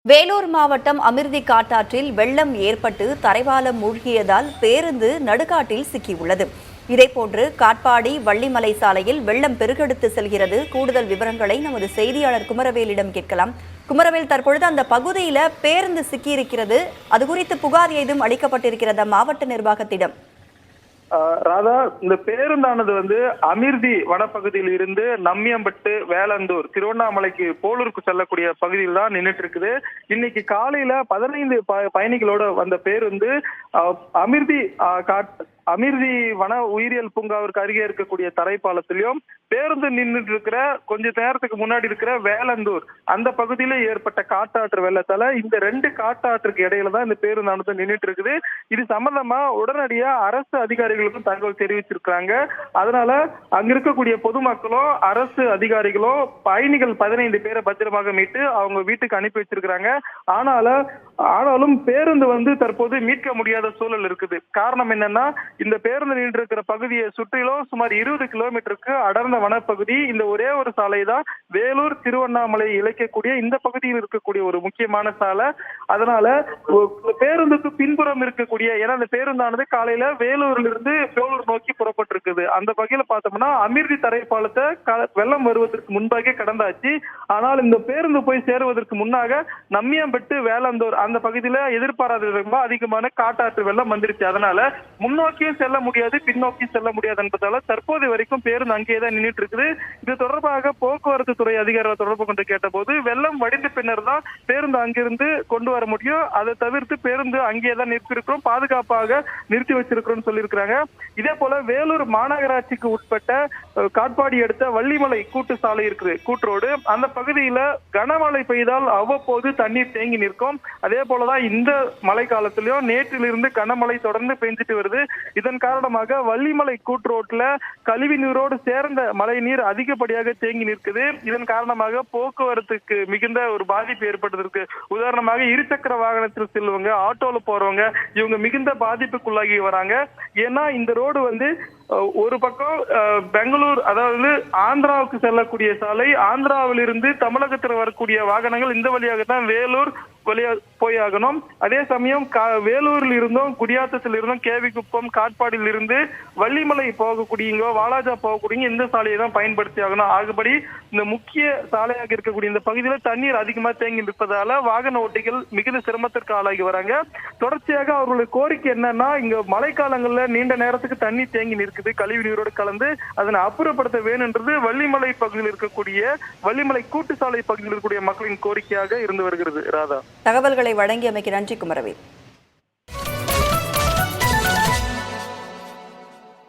வேலூர் மாவட்டம் அமிர்தி காட்டாற்றில் வெள்ளம் ஏற்பட்டு தரைவாலம் மூழ்கியதால் பேருந்து நடுக்காட்டில் சிக்கியுள்ளது. இதேபோன்று காட்பாடி வள்ளிமலை சாலையில் வெள்ளம் பெருக்கெடுத்து செல்கிறது. கூடுதல் விவரங்களை நமது செய்தியாளர் குமரவேலிடம் கேட்கலாம். குமரவேல், தற்பொழுது அந்த பகுதியில் பேருந்து சிக்கியிருக்கிறது. அது குறித்து புகார் ஏதும் அளிக்கப்பட்டிருக்கிறதா மாவட்ட நிர்வாகத்திடம்? ராதா, இந்த பேருந்தானது அமிர்தி வனப்பகுதியில் இருந்து நம்மியம்பட்டு, வேலந்தூர், திருவண்ணாமலைக்கு போலூருக்கு செல்லக்கூடிய பகுதியில் தான் நின்றுட்டு இருக்குது. இன்னைக்கு காலையில 15 பயணிகளோட வந்த பேருந்து அமிர்தி வன உயிரியல் பூங்காவிற்கு அருகே இருக்கக்கூடிய தரைப்பாலத்திலையும் பேருந்து நின்றுட்டு இருக்கிற கொஞ்ச நேரத்துக்கு முன்னாடி இருக்கிற வேலந்தூர் அந்த பகுதியில ஏற்பட்ட காட்டாற்று வெள்ளத்தால இந்த 2 காட்டாற்றுக்கு இடையில தான் இந்த பேருந்தானது நின்றுட்டு இருக்குது. இது சம்பந்தமா உடனடியா அரசு அதிகாரிகளுக்கும் தகவல் தெரிவிச்சிருக்காங்க. அதனால அங்க இருக்கக்கூடிய பொதுமக்களும் அரசு அதிகாரிகளும் பயணிகள் 15 பேரை பத்திரமாக மீட்டு அவங்க வீட்டுக்கு அனுப்பி வச்சிருக்கிறாங்க. ஆனாலும் பேருந்து தற்போது மீட்க முடியாத சூழல் இருக்குது. காரணம் என்னன்னா, இந்த பேருந்து நின்று இருக்கிற பகுதியை சுற்றிலும் சுமார் 20 கிலோமீட்டருக்கு அடர்ந்த வனப்பகுதி. இந்த ஒரே ஒரு சாலை தான் வேலூர் திருவண்ணாமலை இழைக்கக்கூடிய இந்த பகுதியில் இருக்கக்கூடிய ஒரு முக்கியமான சாலை. அதனால பேருந்துக்கு பின்புறம் இருக்கக்கூடிய, ஏன்னா அந்த பேருந்தானது காலையில வேலூர்ல இருந்து வேலூர் நோக்கி புறப்பட்டிருக்குது. அந்த வகையில பார்த்தோம்னா அமிர்தி தரைப்பாலத்தை வெள்ளம் வருவதற்கு முன்பாக கடந்தாச்சு. ஆனால் இந்த பேருந்து போய் சேருவதற்கு முன்னாக நம்மியம்பட்டு, வேலந்தூர் அந்த பகுதியில எதிர்பாராத ரொம்ப அதிகமான காட்டாற்று வெள்ளம் வந்துருச்சு. அதனால முன்னோக்கியும் செல்ல முடியாது, பின்னோக்கி செல்ல முடியாது என்பதால தற்போது வரைக்கும் பேருந்து அங்கேயேதான் நின்றுட்டு இருக்குது. இது தொடர்பாக போக்குவரத்து துறை அதிகாரிகள் தொடர்பு கொண்டு கேட்டபோது வெள்ளம் வடிந்த பின்னர் தான் பேருந்து அங்கிருந்து கொண்டு வர முடியும், அதை தவிர்த்து பேருந்து அங்கேயேதான் நிறுத்திருக்கிறோம், பாதுகாப்பாக நிறுத்தி வச்சிருக்கிறோம் சொல்லியிருக்கிறாங்க. இதே போல வேலூர் மாநகராட்சிக்கு உட்பட்ட காட்பாடி அடுத்த வள்ளிமலை கூட்டு சாலை இருக்குது, கூட்டுரோடு. அந்த பகுதியில கனமழை பெய்தால் அவ்வப்போது தண்ணீர் தேங்கி நிற்கும். அதே போலதான் இந்த மழை காலத்திலும் நேற்றிலிருந்து கனமழை தொடர்ந்து பெஞ்சிட்டு வருது. இதன் காரணமாக வள்ளிமலை கூட்டுரோட்ல கழிவு நீரோடு சேர்ந்த மழை நீர் அதிகப்படியாக தேங்கி நிற்குது. இதன் காரணமாக போக்குவரத்துக்கு மிகுந்த ஒரு பாதிப்பு ஏற்பட்டிருக்கு. உதாரணமாக இருசக்கர வாகனத்தில் செல்வங்க, ஆட்டோல போறவங்க, இவங்க மிகுந்த பாதிப்புக்குள்ளாகி வராங்க. ஏன்னா இந்த ரோடு ஒரு பக்கம் பெங்களூர், அதாவது ஆந்திராவுக்கு செல்லக்கூடிய சாலை, ஆந்திராவிலிருந்து தமிழகத்தில் வரக்கூடிய வாகனங்கள் இந்த வழியாக தான் வேலூர் வழியா போய் ஆகணும். அதே சமயம் வேலூரில் இருந்தும், குடியாத்தத்தில் இருந்தும், கேவிக்குப்பம், காட்பாடியில் இருந்து வள்ளிமலை போகக்கூடியவங்க, வாலாஜா போகக்கூடிய இந்த சாலையை தான் பயன்படுத்தி ஆகணும். ஆகுபடி இந்த முக்கிய சாலையாக இருக்கக்கூடிய இந்த பகுதியில் தண்ணீர் அதிகமாக தேங்கி இருப்பதால வாகன ஓட்டிகள் மிகுந்த சிரமத்திற்கு ஆளாகி வராங்க. தொடர்ச்சியாக அவர்களுடைய கோரிக்கை என்னன்னா, இங்க மழைக்காலங்கள்ல நீண்ட நேரத்துக்கு தண்ணி தேங்கி நிற்குது, கழிவு நீரோடு கலந்து அதனை அப்புறப்படுத்த வேணும்ன்றது வள்ளிமலை பகுதியில் இருக்கக்கூடிய, வள்ளிமலை கூட்டு சாலை பகுதியில் இருக்கக்கூடிய மக்களின் கோரிக்கையாக இருந்து வருகிறது. ராதா, தகவல்களை வழங்கியமைக்கு நன்றி குமரவேல்.